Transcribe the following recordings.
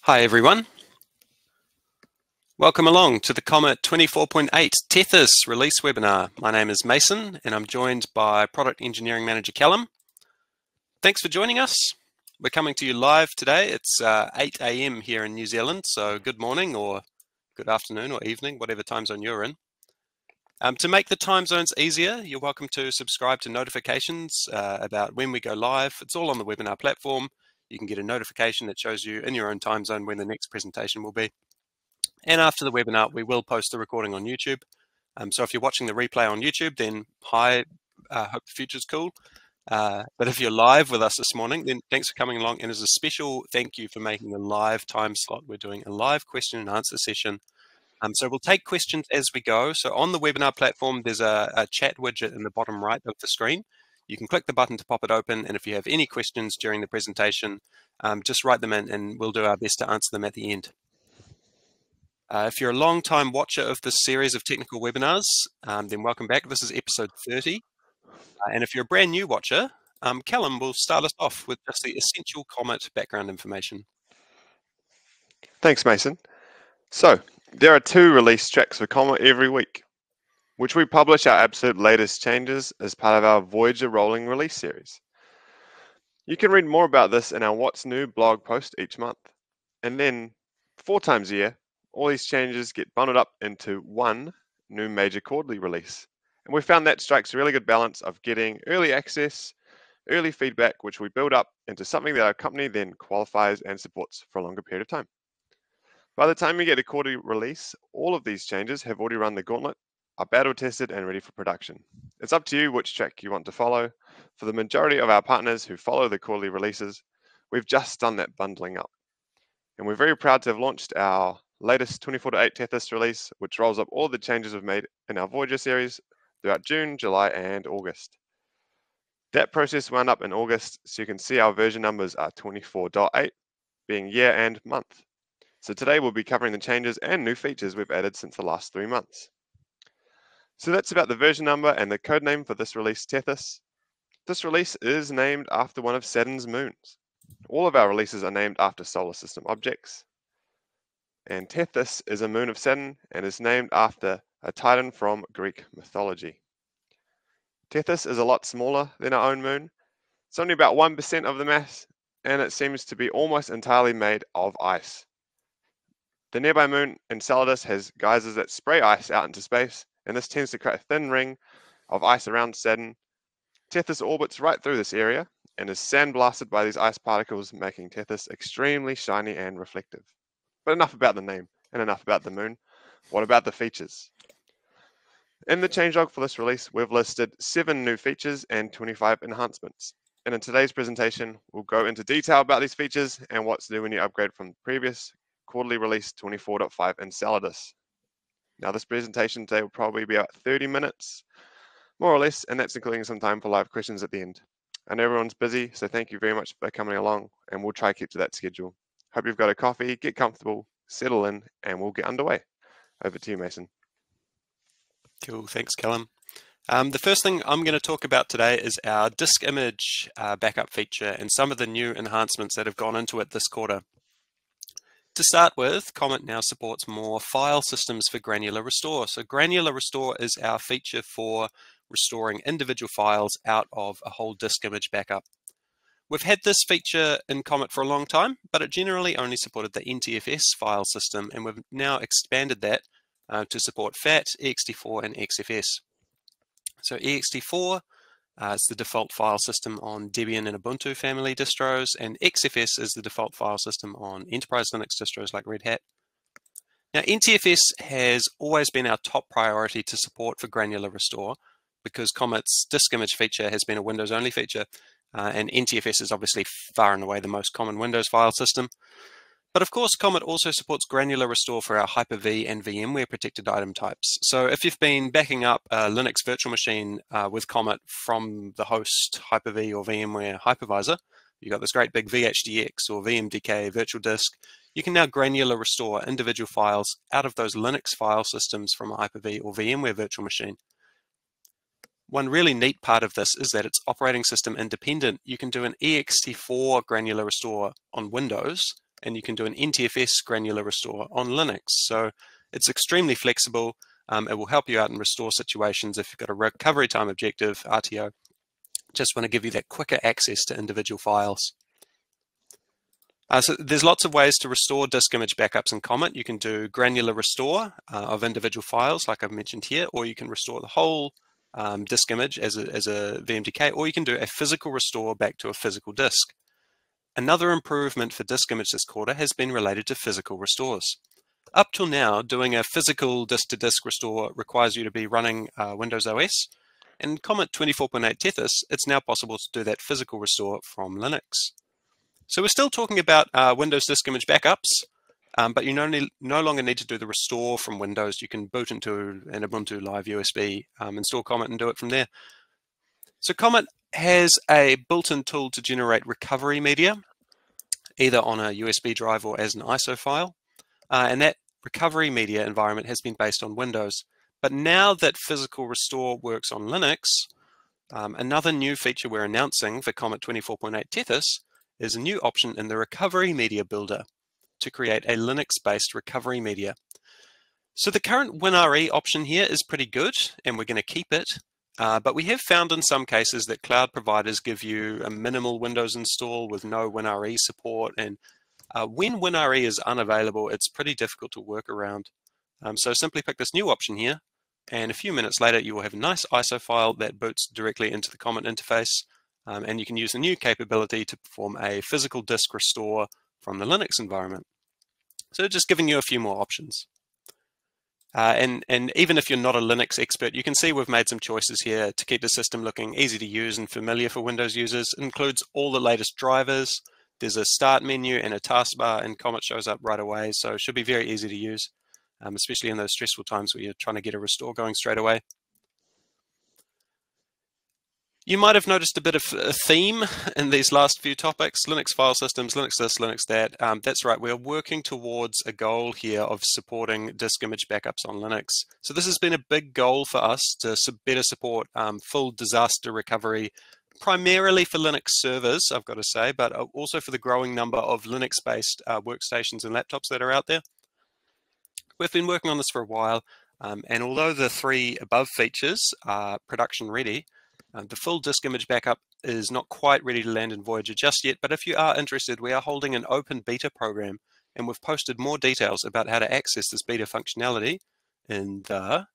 Hi everyone. Welcome along to the Comet 24.8 Tethys release webinar. My name is Mason and I'm joined by Product Engineering Manager Callum. Thanks for joining us. We're coming to you live today. It's 8 AM here in New Zealand, so good morning or good afternoon or evening, whatever time zone you're in. To make the time zones easier, you're welcome to subscribe to notifications about when we go live. It's all on the webinar platform. You can get a notification that shows you in your own time zone when the next presentation will be. And after the webinar, we will post the recording on YouTube. So if you're watching the replay on YouTube, then hi, hope the future's cool. But if you're live with us this morning, then thanks for coming along. And as a special thank you for making a live time slot, we're doing a live question and answer session. So we'll take questions as we go. So on the webinar platform, there's a chat widget in the bottom right of the screen. You can click the button to pop it open. And if you have any questions during the presentation, just write them in and we'll do our best to answer them at the end. If you're a long-time watcher of this series of technical webinars, then welcome back. This is episode 30. And if you're a brand new watcher, Callum will start us off with just the essential Comet background information. Thanks, Mason. So, there are 2 release tracks for Comet every week, which we publish our absolute latest changes as part of our Voyager rolling release series. You can read more about this in our What's New blog post each month. And then, 4 times a year, all these changes get bundled up into one new major quarterly release. And we found that strikes a really good balance of getting early access, early feedback, which we build up into something that our company then qualifies and supports for a longer period of time. By the time you get a quarterly release, all of these changes have already run the gauntlet, are battle tested and ready for production. It's up to you which track you want to follow. For the majority of our partners who follow the quarterly releases, we've just done that bundling up. And we're very proud to have launched our latest 24.8 Tethys release, which rolls up all the changes we've made in our Voyager series throughout June, July, and August. That process wound up in August, so you can see our version numbers are 24.8, being year and month. So today we'll be covering the changes and new features we've added since the last 3 months. So that's about the version number and the code name for this release, Tethys. This release is named after one of Saturn's moons. All of our releases are named after solar system objects. And Tethys is a moon of Saturn and is named after a titan from Greek mythology. Tethys is a lot smaller than our own moon. It's only about 1% of the mass, and it seems to be almost entirely made of ice. The nearby moon Enceladus has geysers that spray ice out into space, and this tends to create a thin ring of ice around Saturn. Tethys orbits right through this area and is sandblasted by these ice particles, making Tethys extremely shiny and reflective. But enough about the name and enough about the moon. What about the features? In the changelog for this release, we've listed 7 new features and 25 enhancements. And in today's presentation, we'll go into detail about these features and what's new when you upgrade from the previous quarterly release 24.5 Enceladus. Now this presentation today will probably be about 30 minutes, more or less, and that's including some time for live questions at the end. I know everyone's busy, so thank you very much for coming along, and we'll try to keep to that schedule. Hope you've got a coffee, get comfortable, settle in, and we'll get underway. Over to you, Mason. Cool, thanks Callum. The first thing I'm going to talk about today is our disk image backup feature and some of the new enhancements that have gone into it this quarter. To start with, Comet now supports more file systems for granular restore. So granular restore is our feature for restoring individual files out of a whole disk image backup. We've had this feature in Comet for a long time, but it generally only supported the NTFS file system, and we've now expanded that to support FAT, ext4, and XFS. So ext4 is the default file system on Debian and Ubuntu family distros, and XFS is the default file system on enterprise Linux distros like Red Hat. Now, NTFS has always been our top priority to support for granular restore because Comet's disk image feature has been a Windows-only feature, and NTFS is obviously far and away the most common Windows file system. But of course, Comet also supports granular restore for our Hyper-V and VMware protected item types. So if you've been backing up a Linux virtual machine with Comet from the host Hyper-V or VMware hypervisor, you've got this great big VHDX or VMDK virtual disk, you can now granular restore individual files out of those Linux file systems from a Hyper-V or VMware virtual machine. One really neat part of this is that it's operating system independent. You can do an ext4 granular restore on Windows and you can do an NTFS granular restore on Linux. So it's extremely flexible. It will help you out in restore situations if you've got a recovery time objective, RTO. Just want to give you that quicker access to individual files. So there's lots of ways to restore disk image backups in Comet. You can do granular restore of individual files, like I've mentioned here, or you can restore the whole disk image as a VMDK, or you can do a physical restore back to a physical disk. Another improvement for disk image this quarter has been related to physical restores. Up till now, doing a physical disk-to-disk restore requires you to be running Windows OS. In Comet 24.8 Tethys, it's now possible to do that physical restore from Linux. So we're still talking about Windows disk image backups, but you no longer need to do the restore from Windows. You can boot into an Ubuntu Live USB, install Comet and do it from there. So Comet has a built-in tool to generate recovery media, either on a USB drive or as an ISO file. And that recovery media environment has been based on Windows. But now that physical restore works on Linux, another new feature we're announcing for Comet 24.8 Tethys is a new option in the recovery media builder to create a Linux-based recovery media. So the current WinRE option here is pretty good, and we're going to keep it. But we have found in some cases that cloud providers give you a minimal Windows install with no WinRE support, and when WinRE is unavailable, it's pretty difficult to work around. So simply pick this new option here, and a few minutes later you will have a nice ISO file that boots directly into the Comet interface, and you can use the new capability to perform a physical disk restore from the Linux environment. So just giving you a few more options. And even if you're not a Linux expert, you can see we've made some choices here to keep the system looking easy to use and familiar for Windows users. It includes all the latest drivers. There's a start menu and a taskbar, and Comet shows up right away, so it should be very easy to use, especially in those stressful times where you're trying to get a restore going straight away. You might have noticed a bit of a theme in these last few topics: Linux file systems, Linux this, Linux that. That's right, we're working towards a goal here of supporting disk image backups on Linux. So this has been a big goal for us to better support full disaster recovery, primarily for Linux servers, I've got to say, but also for the growing number of Linux-based workstations and laptops that are out there. We've been working on this for a while, and although the three above features are production ready, the full disk image backup is not quite ready to land in Voyager just yet, but if you are interested, we are holding an open beta program, and we've posted more details about how to access this beta functionality in the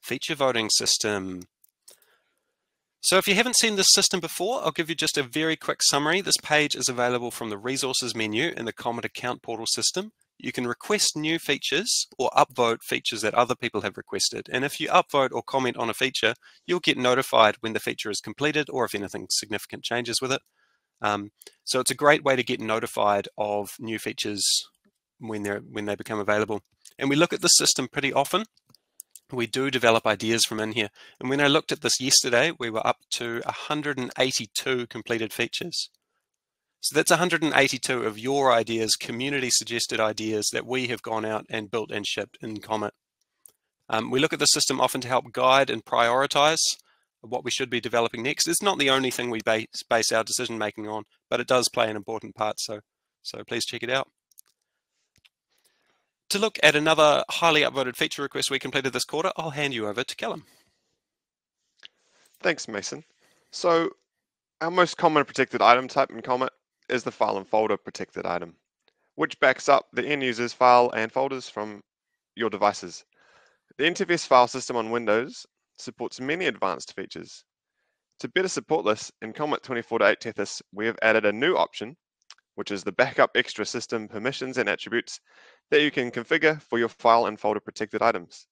feature voting system. So if you haven't seen this system before, I'll give you just a very quick summary. This page is available from the resources menu in the Comet account portal system. You can request new features or upvote features that other people have requested. And if you upvote or comment on a feature, you'll get notified when the feature is completed or if anything significant changes with it. So it's a great way to get notified of new features when they become available. And we look at this system pretty often. We do develop ideas from in here. And when I looked at this yesterday, we were up to 182 completed features. So that's 182 of your ideas, community suggested ideas that we have gone out and built and shipped in Comet. We look at the system often to help guide and prioritize what we should be developing next. It's not the only thing we base our decision making on, but it does play an important part, so please check it out. To look at another highly upvoted feature request we completed this quarter, I'll hand you over to Callum. Thanks, Mason. So our most common protected item type in Comet is the file and folder protected item, which backs up the end user's file and folders from your devices. The NTFS file system on Windows supports many advanced features. To better support this, in Comet 24.8 Tethys, we have added a new option, which is the backup extra system permissions and attributes that you can configure for your file and folder protected items.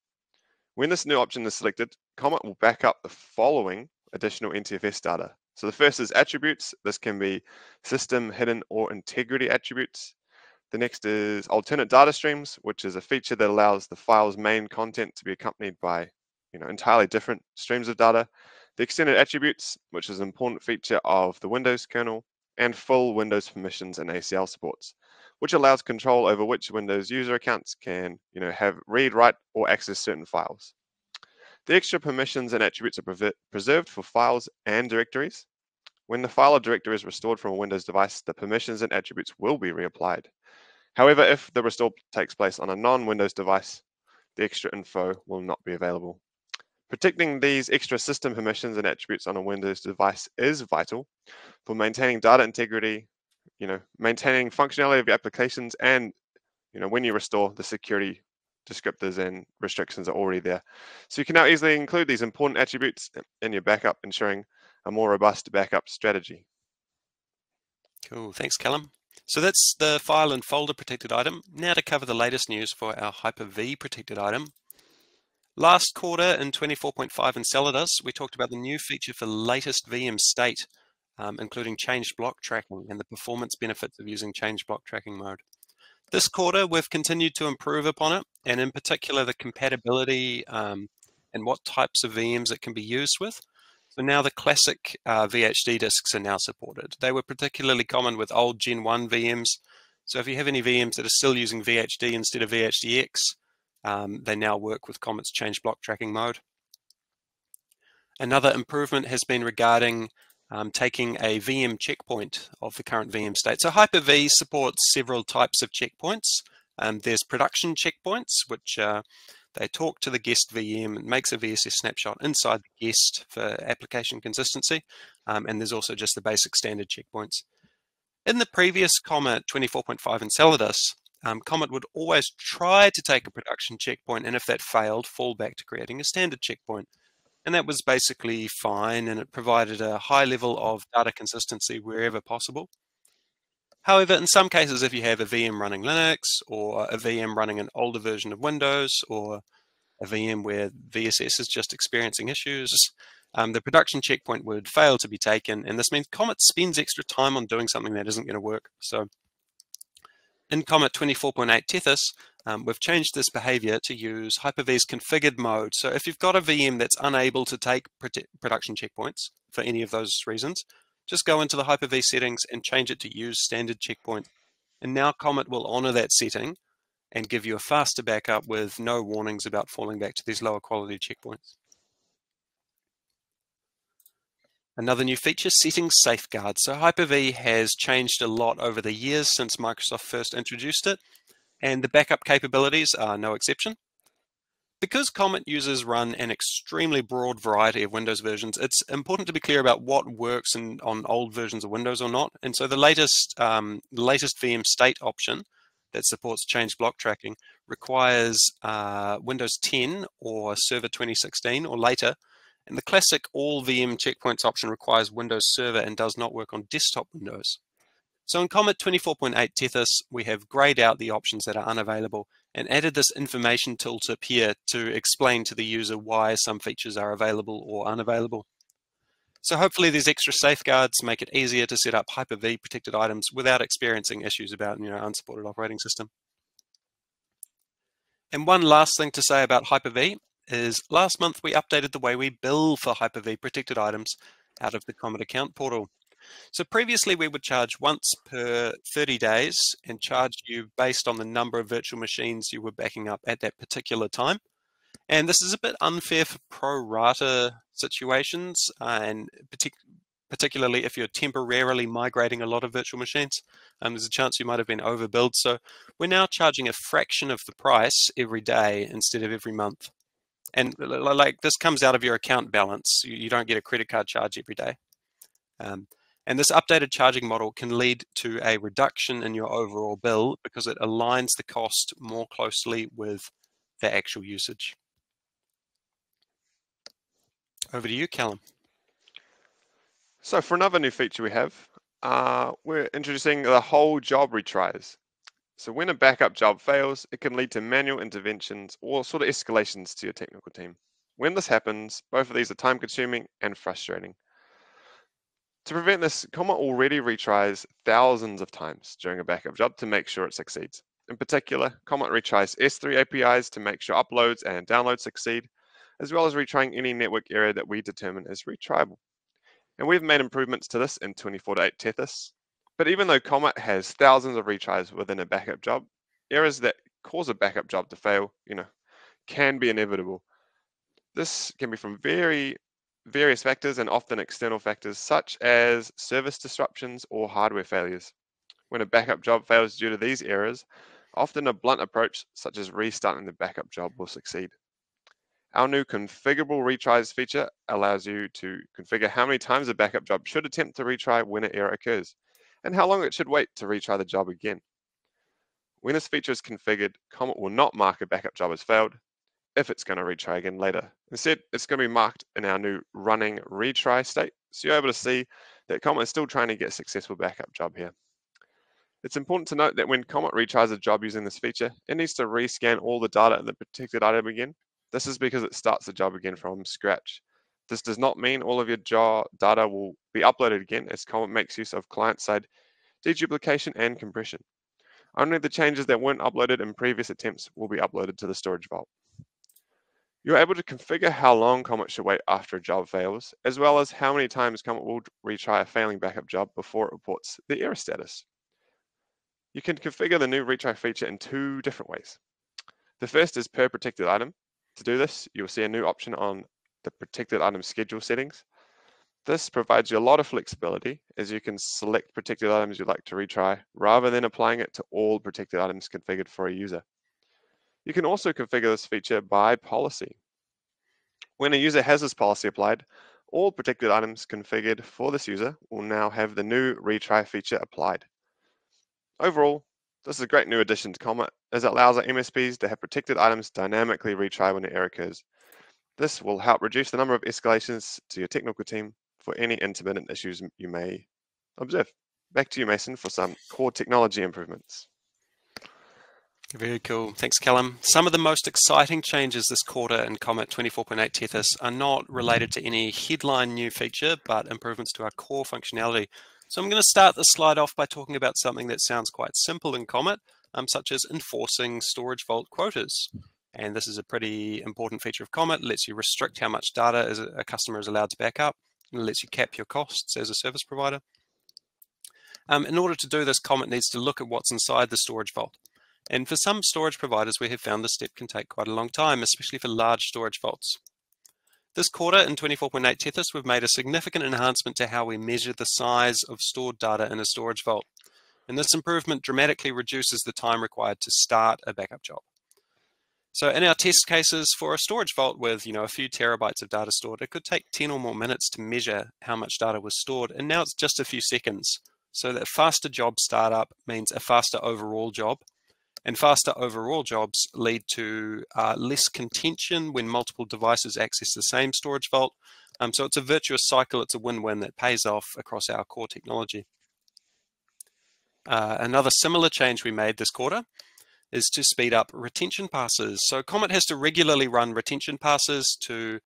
When this new option is selected, Comet will back up the following additional NTFS data. So the first is attributes. This can be system, hidden, or integrity attributes. The next is alternate data streams, which is a feature that allows the file's main content to be accompanied by entirely different streams of data. The extended attributes, which is an important feature of the Windows kernel, and full Windows permissions and ACL supports, which allows control over which Windows user accounts can have read, write, or access certain files. The extra permissions and attributes are preserved for files and directories, When the file or directory is restored from a Windows device, the permissions and attributes will be reapplied. However, if the restore takes place on a non-Windows device, the extra info will not be available. Protecting these extra system permissions and attributes on a Windows device is vital for maintaining data integrity, maintaining functionality of your applications, and when you restore, the security descriptors and restrictions are already there. So you can now easily include these important attributes in your backup, ensuring a more robust backup strategy. Cool, thanks Callum. So that's the file and folder protected item. Now to cover the latest news for our Hyper-V protected item. Last quarter in 24.5 Enceladus, we talked about the new feature for latest VM state, including changed block tracking and the performance benefits of using changed block tracking mode. This quarter, we've continued to improve upon it, and in particular, the compatibility and what types of VMs it can be used with. So now the classic VHD disks are now supported. They were particularly common with old Gen 1 VMs. So if you have any VMs that are still using VHD instead of VHDX, they now work with Comet's change block tracking mode. Another improvement has been regarding taking a VM checkpoint of the current VM state. So Hyper-V supports several types of checkpoints. There's production checkpoints, which they talk to the guest VM and makes a VSS snapshot inside the guest for application consistency. And there's also just the basic standard checkpoints. In the previous Comet 24.5 Enceladus, Comet would always try to take a production checkpoint, and if that failed, fall back to creating a standard checkpoint. And that was basically fine, and it provided a high level of data consistency wherever possible. However, in some cases, if you have a VM running Linux, or a VM running an older version of Windows, or a VM where VSS is just experiencing issues, the production checkpoint would fail to be taken, and this means Comet spends extra time on doing something that isn't going to work. So in Comet 24.8 Tethys, we've changed this behavior to use Hyper-V's configured mode. So if you've got a VM that's unable to take production checkpoints for any of those reasons, just go into the Hyper-V settings and change it to use standard checkpoints. And now Comet will honor that setting and give you a faster backup with no warnings about falling back to these lower quality checkpoints. Another new feature, settings safeguards. So Hyper-V has changed a lot over the years since Microsoft first introduced it, and the backup capabilities are no exception. Because Comet users run an extremely broad variety of Windows versions, it's important to be clear about what works on old versions of Windows or not. And so the latest VM state option that supports change block tracking requires Windows 10 or Server 2016 or later. And the classic all VM checkpoints option requires Windows Server and does not work on desktop Windows. So in Comet 24.8 Tethys, we have grayed out the options that are unavailable and added this information tooltip here to explain to the user why some features are available or unavailable. So hopefully these extra safeguards make it easier to set up Hyper-V protected items without experiencing issues about unsupported operating system. And one last thing to say about Hyper-V is last month we updated the way we bill for Hyper-V protected items out of the Comet account portal. So previously we would charge once per 30 days and charge you based on the number of virtual machines you were backing up at that particular time. And this is a bit unfair for pro rata situations, and particularly if you're temporarily migrating a lot of virtual machines. There's a chance you might have been overbilled. So we're now charging a fraction of the price every day instead of every month. And like this comes out of your account balance. You don't get a credit card charge every day. And this updated charging model can lead to a reduction in your overall bill because it aligns the cost more closely with the actual usage. Over to you, Callum. So for another new feature we have, we're introducing the whole job retries. So when a backup job fails, it can lead to manual interventions or sort of escalations to your technical team. When this happens, both of these are time consuming and frustrating. To prevent this, Comet already retries thousands of times during a backup job to make sure it succeeds. In particular, Comet retries S3 APIs to make sure uploads and downloads succeed, as well as retrying any network area that we determine is retriable. And we've made improvements to this in 24.8 Tethys. But even though Comet has thousands of retries within a backup job, errors that cause a backup job to fail, can be inevitable. This can be from very various factors and often external factors such as service disruptions or hardware failures. When a backup job fails due to these errors, often a blunt approach such as restarting the backup job will succeed. Our new configurable retries feature allows you to configure how many times a backup job should attempt to retry when an error occurs, and how long it should wait to retry the job again. When this feature is configured, Comet will not mark a backup job as failed if it's going to retry again later. Instead, it's going to be marked in our new running retry state, so you're able to see that Comet is still trying to get a successful backup job here. It's important to note that when Comet retries a job using this feature, it needs to rescan all the data in the protected item again. This is because it starts the job again from scratch. This does not mean all of your job data will be uploaded again, as Comet makes use of client-side deduplication and compression. Only the changes that weren't uploaded in previous attempts will be uploaded to the storage vault. You're able to configure how long Comet should wait after a job fails, as well as how many times Comet will retry a failing backup job before it reports the error status. You can configure the new retry feature in two different ways. The first is per protected item. To do this, you'll see a new option on the protected item schedule settings. This provides you a lot of flexibility, as you can select protected items you'd like to retry rather than applying it to all protected items configured for a user. You can also configure this feature by policy. When a user has this policy applied, all protected items configured for this user will now have the new retry feature applied. Overall, this is a great new addition to Comet, as it allows our MSPs to have protected items dynamically retry when an error occurs. This will help reduce the number of escalations to your technical team for any intermittent issues you may observe. Back to you, Mason, for some core technology improvements. Very cool. Thanks, Callum. Some of the most exciting changes this quarter in Comet 24.8 Tethys are not related to any headline new feature, but improvements to our core functionality. So I'm going to start this slide off by talking about something that sounds quite simple in Comet, such as enforcing storage vault quotas. And this is a pretty important feature of Comet. It lets you restrict how much data a customer is allowed to back up. It lets you cap your costs as a service provider. In order to do this, Comet needs to look at what's inside the storage vault. And for some storage providers, we have found this step can take quite a long time, especially for large storage vaults. This quarter in 24.8 Tethys, we've made a significant enhancement to how we measure the size of stored data in a storage vault. And this improvement dramatically reduces the time required to start a backup job. So in our test cases for a storage vault with a few terabytes of data stored, it could take 10 or more minutes to measure how much data was stored, and now it's just a few seconds. So that faster job startup means a faster overall job. And faster overall jobs lead to less contention when multiple devices access the same storage vault. So it's a virtuous cycle. It's a win-win that pays off across our core technology. Another similar change we made this quarter is to speed up retention passes. So Comet has to regularly run retention passes to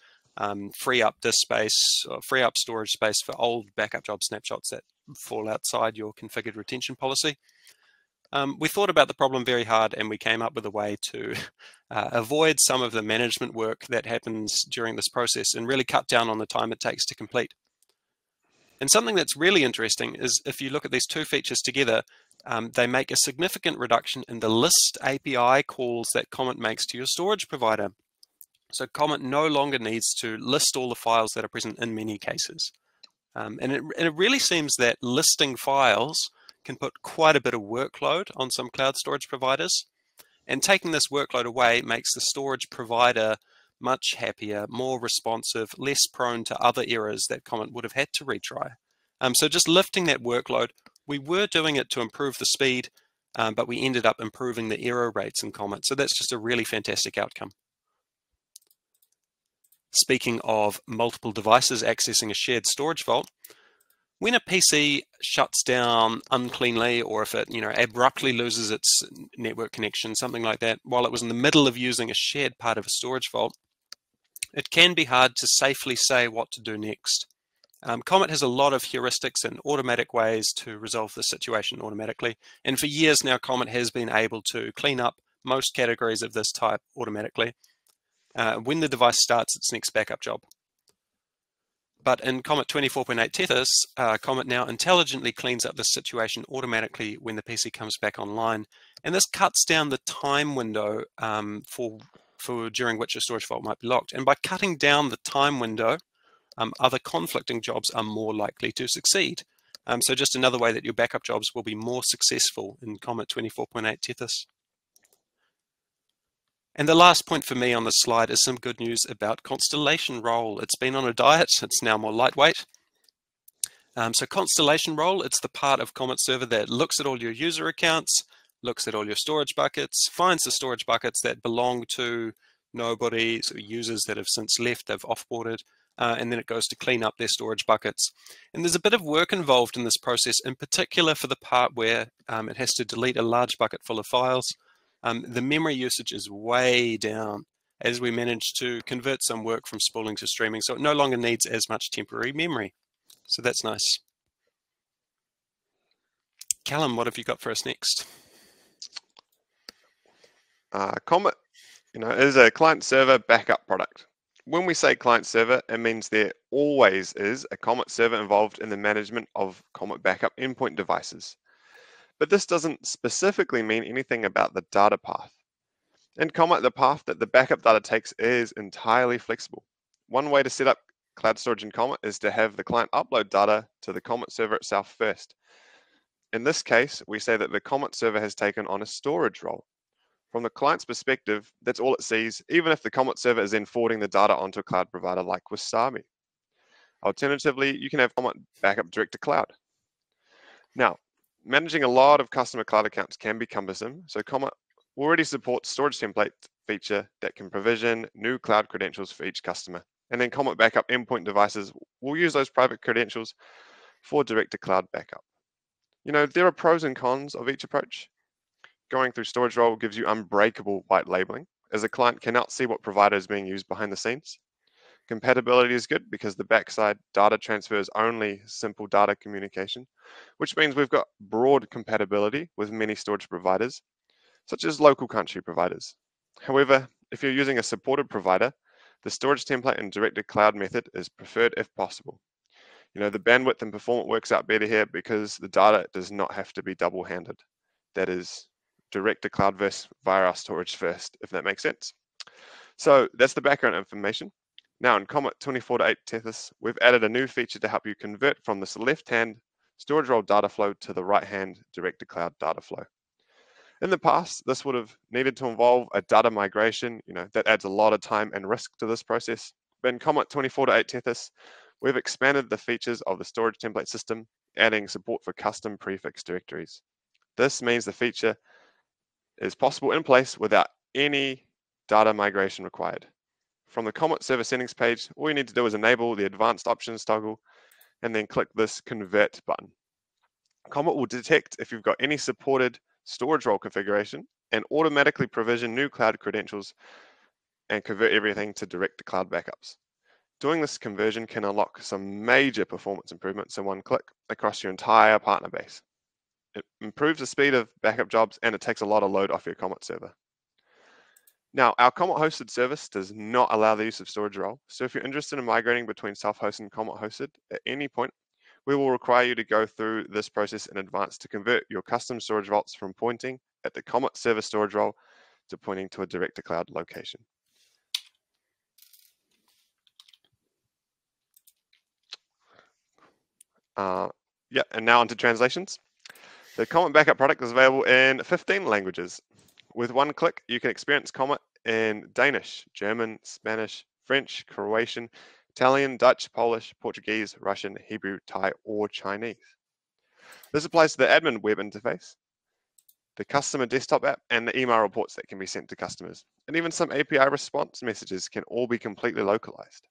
free up disk space, or free up storage space for old backup job snapshots that fall outside your configured retention policy. We thought about the problem very hard, and we came up with a way to avoid some of the management work that happens during this process and really cut down on the time it takes to complete. And something that's really interesting is if you look at these two features together, they make a significant reduction in the list API calls that Comet makes to your storage provider. So Comet no longer needs to list all the files that are present in many cases. And it really seems that listing files can put quite a bit of workload on some cloud storage providers. And taking this workload away makes the storage provider much happier, more responsive, less prone to other errors that Comet would have had to retry. So just lifting that workload, we were doing it to improve the speed, but we ended up improving the error rates in Comet. So that's just a really fantastic outcome. Speaking of multiple devices accessing a shared storage vault, when a PC shuts down uncleanly, or if it abruptly loses its network connection, something like that, while it was in the middle of using a shared part of a storage vault, it can be hard to safely say what to do next. Comet has a lot of heuristics and automatic ways to resolve the situation automatically. And for years now, Comet has been able to clean up most categories of this type automatically when the device starts its next backup job. But in Comet 24.8 Tethys, Comet now intelligently cleans up this situation automatically when the PC comes back online. And this cuts down the time window for during which a storage vault might be locked. And by cutting down the time window, other conflicting jobs are more likely to succeed. So just another way that your backup jobs will be more successful in Comet 24.8 Tethys. And the last point for me on this slide is some good news about Constellation Roll. It's been on a diet, it's now more lightweight. So Constellation Roll, it's the part of Comet Server that looks at all your user accounts, looks at all your storage buckets, finds the storage buckets that belong to nobody, so users that have since left, they've offboarded, and then it goes to clean up their storage buckets. And there's a bit of work involved in this process, in particular for the part where it has to delete a large bucket full of files. The memory usage is way down as we manage to convert some work from spooling to streaming, so it no longer needs as much temporary memory. So that's nice. Callum, what have you got for us next? Comet, is a client-server backup product. When we say client-server, it means there always is a Comet server involved in the management of Comet backup endpoint devices. But this doesn't specifically mean anything about the data path. In Comet, the path that the backup data takes is entirely flexible. One way to set up cloud storage in Comet is to have the client upload data to the Comet server itself first. In this case, we say that the Comet server has taken on a storage role. From the client's perspective, that's all it sees, even if the Comet server is then forwarding the data onto a cloud provider like Wasabi. Alternatively, you can have Comet backup direct to cloud. Now, managing a lot of customer cloud accounts can be cumbersome, so Comet already supports storage template feature that can provision new cloud credentials for each customer. And then Comet backup endpoint devices will use those private credentials for direct to cloud backup. There are pros and cons of each approach. Going through storage role gives you unbreakable white labeling, as a client cannot see what provider is being used behind the scenes. Compatibility is good because the backside data transfers only simple data communication, which means we've got broad compatibility with many storage providers, such as local country providers. However, if you're using a supported provider, the storage template and direct-to cloud method is preferred if possible. The bandwidth and performance works out better here because the data does not have to be double-handed. That is, direct to cloud versus via our storage first, if that makes sense. So that's the background information. Now in Comet 24.8 Tethys, we've added a new feature to help you convert from this left-hand storage role data flow to the right-hand direct to cloud data flow. In the past, this would have needed to involve a data migration. That adds a lot of time and risk to this process. But in Comet 24.8 Tethys, we've expanded the features of the storage template system, adding support for custom prefix directories. This means the feature is possible in place without any data migration required. From the Comet server settings page, all you need to do is enable the advanced options toggle and then click this convert button. Comet will detect if you've got any supported storage role configuration and automatically provision new cloud credentials and convert everything to direct to cloud backups. Doing this conversion can unlock some major performance improvements in one click across your entire partner base. It improves the speed of backup jobs and it takes a lot of load off your Comet server. Now, our Comet hosted service does not allow the use of storage role. So if you're interested in migrating between self-hosted and Comet hosted at any point, we will require you to go through this process in advance to convert your custom storage vaults from pointing at the Comet server storage role to pointing to a direct to cloud location. And now onto translations. The Comet backup product is available in 15 languages. With one click, you can experience Comet in Danish, German, Spanish, French, Croatian, Italian, Dutch, Polish, Portuguese, Russian, Hebrew, Thai, or Chinese. This applies to the admin web interface, the customer desktop app, and the email reports that can be sent to customers. And even some API response messages can all be completely localized.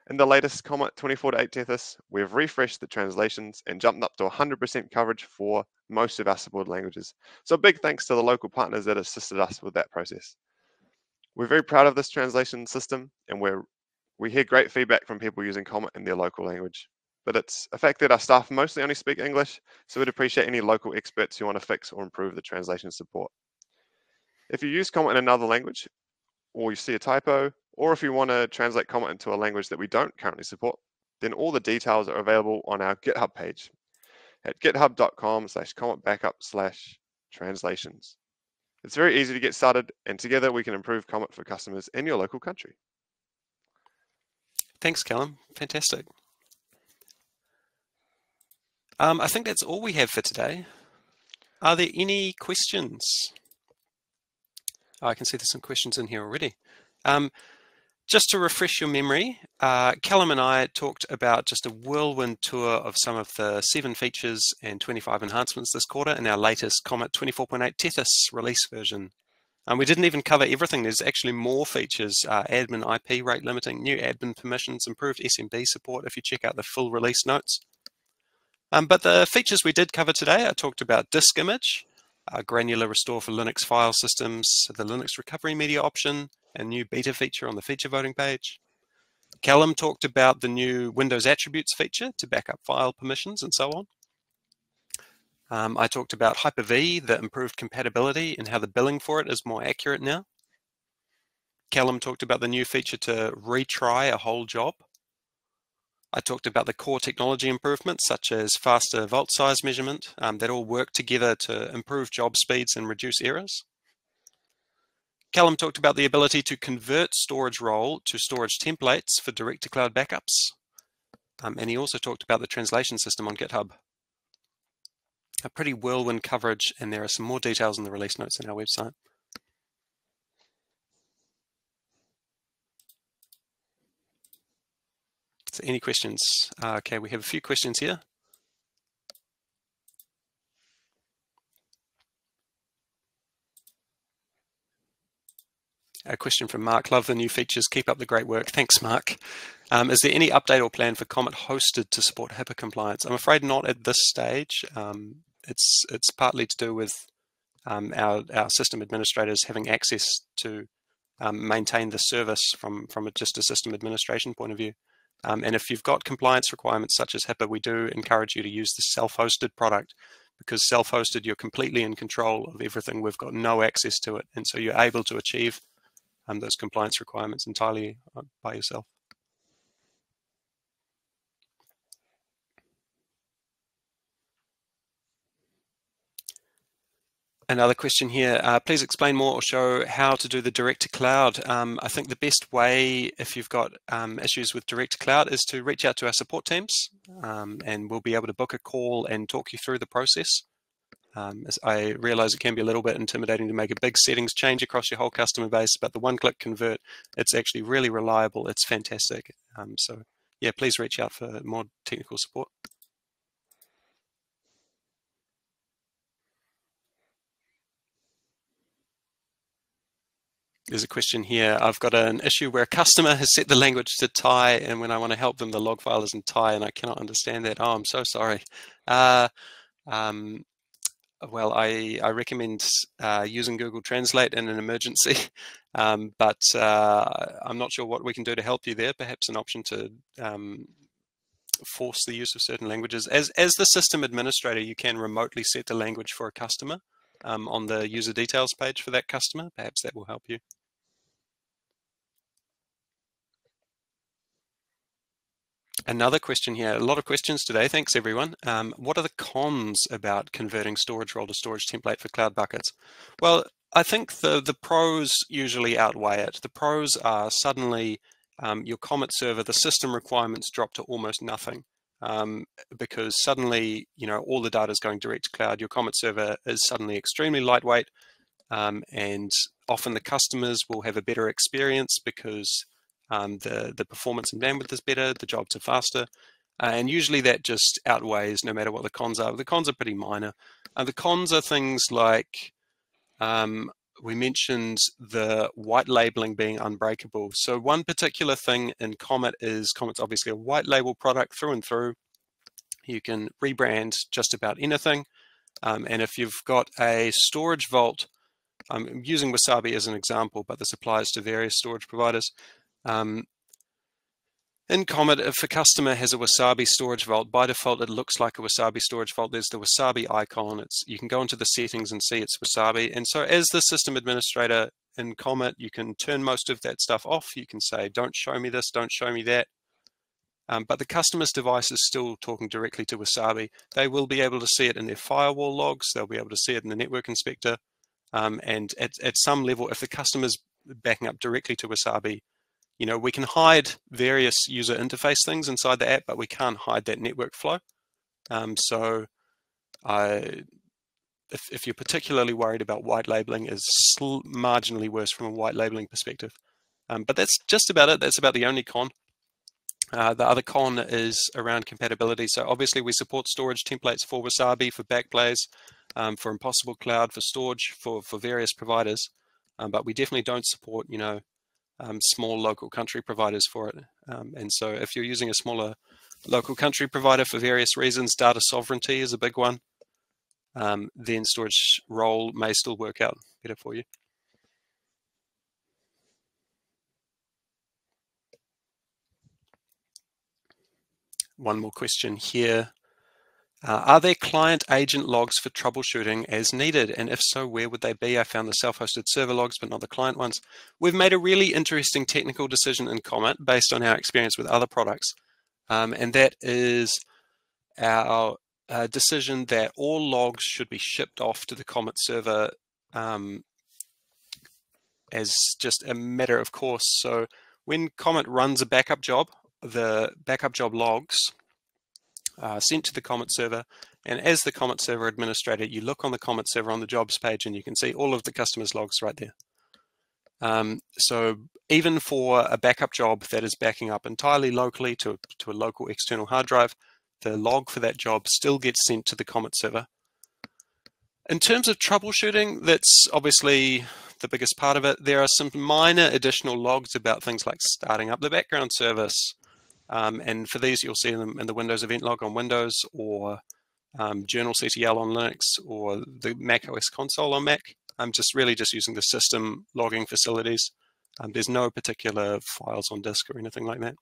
In the latest Comet 24.8 Tethys, we've refreshed the translations and jumped up to 100% coverage for most of our supported languages. So big thanks to the local partners that assisted us with that process. We're very proud of this translation system, and we hear great feedback from people using Comet in their local language. But it's a fact that our staff mostly only speak English, so we'd appreciate any local experts who want to fix or improve the translation support. If you use Comet in another language, or you see a typo, or if you want to translate Comet into a language that we don't currently support, then all the details are available on our GitHub page at github.com/cometbackup/translations. It's very easy to get started, and together we can improve Comet for customers in your local country. Thanks, Callum. Fantastic. I think that's all we have for today. Are there any questions? I can see there's some questions in here already. Just to refresh your memory, Callum and I talked about just a whirlwind tour of some of the 7 features and 25 enhancements this quarter in our latest Comet 24.8 Tethys release version. We didn't even cover everything. There's actually more features, admin IP rate limiting, new admin permissions, improved SMB support if you check out the full release notes. But the features we did cover today, I talked about disk image, granular restore for Linux file systems, the Linux recovery media option, a new beta feature on the feature voting page. Callum talked about the new Windows attributes feature to back up file permissions and so on. I talked about Hyper-V, the improved compatibility and how the billing for it is more accurate now. Callum talked about the new feature to retry a whole job. I talked about the core technology improvements such as faster vault size measurement that all work together to improve job speeds and reduce errors. Callum talked about the ability to convert storage role to storage templates for direct-to-cloud backups. And he also talked about the translation system on GitHub. A pretty whirlwind coverage, and there are some more details in the release notes on our website. So any questions? Okay, we have a few questions here. A question from Mark. Love the new features. Keep up the great work. Thanks, Mark. Is there any update or plan for Comet hosted to support HIPAA compliance? I'm afraid not at this stage. It's partly to do with our system administrators having access to maintain the service from just a system administration point of view. And if you've got compliance requirements such as HIPAA, we do encourage you to use the self-hosted product, because self-hosted, you're completely in control of everything. We've got no access to it. And so you're able to achieve those compliance requirements entirely by yourself. Another question here, please explain more or show how to do the direct to cloud. I think the best way, if you've got issues with direct to cloud, is to reach out to our support teams, and we'll be able to book a call and talk you through the process. As I realize it can be a little bit intimidating to make a big settings change across your whole customer base, but the one-click convert, it's actually really reliable. It's fantastic. So yeah, please reach out for more technical support. There's a question here. I've got an issue where a customer has set the language to Thai, and when I want to help them, the log file is in Thai, and I cannot understand that. Oh, I'm so sorry. Well, I recommend using Google Translate in an emergency, but I'm not sure what we can do to help you there. Perhaps an option to force the use of certain languages. As the system administrator, you can remotely set the language for a customer on the user details page for that customer. Perhaps that will help you. Another question here, a lot of questions today. Thanks, everyone. What are the cons about converting storage role to storage template for cloud buckets? Well, I think the pros usually outweigh it. The pros are suddenly your Comet server, the system requirements drop to almost nothing, because suddenly, all the data is going direct to cloud. Your Comet server is suddenly extremely lightweight, and often the customers will have a better experience because the performance and bandwidth is better, the jobs are faster, and usually that just outweighs no matter what the cons are. The cons are pretty minor. The cons are things like, we mentioned the white labeling being unbreakable. So one particular thing in Comet is Comet's obviously a white label product through and through. You can rebrand just about anything. And if you've got a storage vault, I'm using Wasabi as an example, but this applies to various storage providers. In Comet, if a customer has a Wasabi storage vault, by default it looks like a Wasabi storage vault. There's the Wasabi icon. You can go into the settings and see it's Wasabi. And so as the system administrator in Comet, you can turn most of that stuff off. You can say, don't show me this, don't show me that. But the customer's device is still talking directly to Wasabi. They will be able to see it in their firewall logs. They'll be able to see it in the network inspector. And at some level, if the customer's backing up directly to Wasabi, you know, we can hide various user interface things inside the app, but we can't hide that network flow. So if you're particularly worried about white labeling, is marginally worse from a white labeling perspective. But that's just about it. That's about the only con. The other con is around compatibility. So obviously we support storage templates for Wasabi, for Backblaze, for Impossible Cloud, for storage, for various providers. But we definitely don't support, you know, small local country providers for it. And so if you're using a smaller local country provider for various reasons, data sovereignty is a big one, then storage role may still work out better for you. One more question here. Are there client agent logs for troubleshooting as needed? And if so, where would they be? I found the self-hosted server logs, but not the client ones. We've made a really interesting technical decision in Comet based on our experience with other products. And that is our decision that all logs should be shipped off to the Comet server as just a matter of course. So when Comet runs a backup job, the backup job logs sent to the Comet server, and as the Comet server administrator, you look on the Comet server on the jobs page and you can see all of the customers' logs right there. So even for a backup job that is backing up entirely locally to a local external hard drive, the log for that job still gets sent to the Comet server. In terms of troubleshooting, that's obviously the biggest part of it. There are some minor additional logs about things like starting up the background service. And for these, you'll see them in the Windows event log on Windows, or Journal CTL on Linux, or the Mac OS console on Mac. I'm just using the system logging facilities. There's no particular files on disk or anything like that.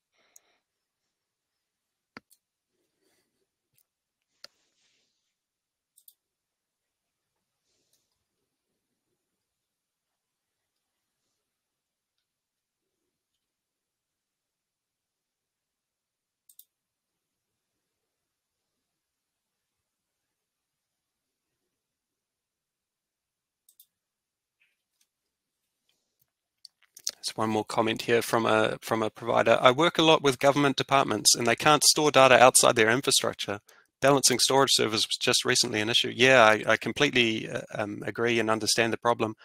There's one more comment here from a provider. I work a lot with government departments and they can't store data outside their infrastructure. Balancing storage servers was just recently an issue. Yeah, I completely agree and understand the problem.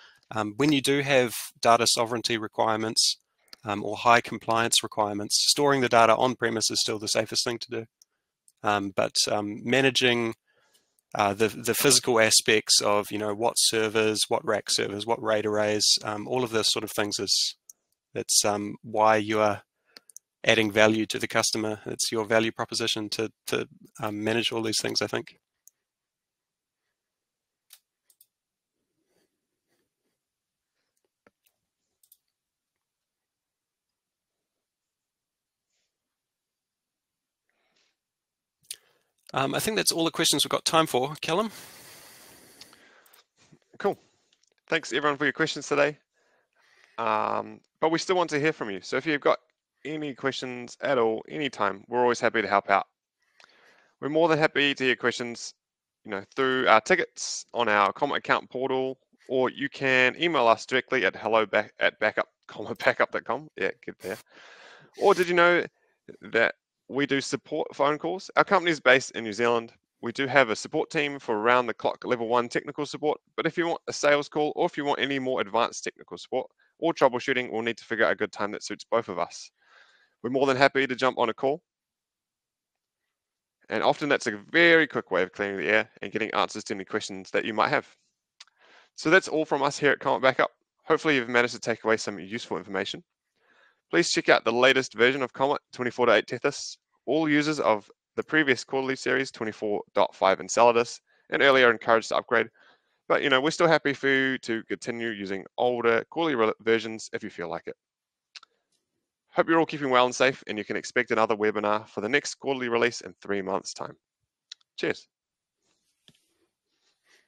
When you do have data sovereignty requirements or high compliance requirements, storing the data on premise is still the safest thing to do. But managing the physical aspects of, you know, what servers, what rack servers, what RAID arrays, all of this sort of things that's why you are adding value to the customer. It's your value proposition to manage all these things, I think. I think that's all the questions we've got time for, Callum. Cool. Thanks everyone for your questions today. But we still want to hear from you. So if you've got any questions at all, anytime, we're always happy to help out. We're more than happy to hear questions, you know, through our tickets on our Comet account portal, or you can email us directly at hello@cometbackup.com. Yeah, get there. Or did you know that we do support phone calls? Our company is based in New Zealand. We do have a support team for around the clock level 1 technical support, but if you want a sales call or if you want any more advanced technical support or troubleshooting, we'll need to figure out a good time that suits both of us. We're more than happy to jump on a call. And often that's a very quick way of clearing the air and getting answers to any questions that you might have. So that's all from us here at Comet Backup. Hopefully you've managed to take away some useful information. Please check out the latest version of Comet 24.8 Tethys. All users of the previous quarterly series 24.5 Enceladus and earlier are encouraged to upgrade. But you know, we're still happy for you to continue using older quarterly versions if you feel like it. Hope you're all keeping well and safe, and you can expect another webinar for the next quarterly release in 3 months' time. Cheers.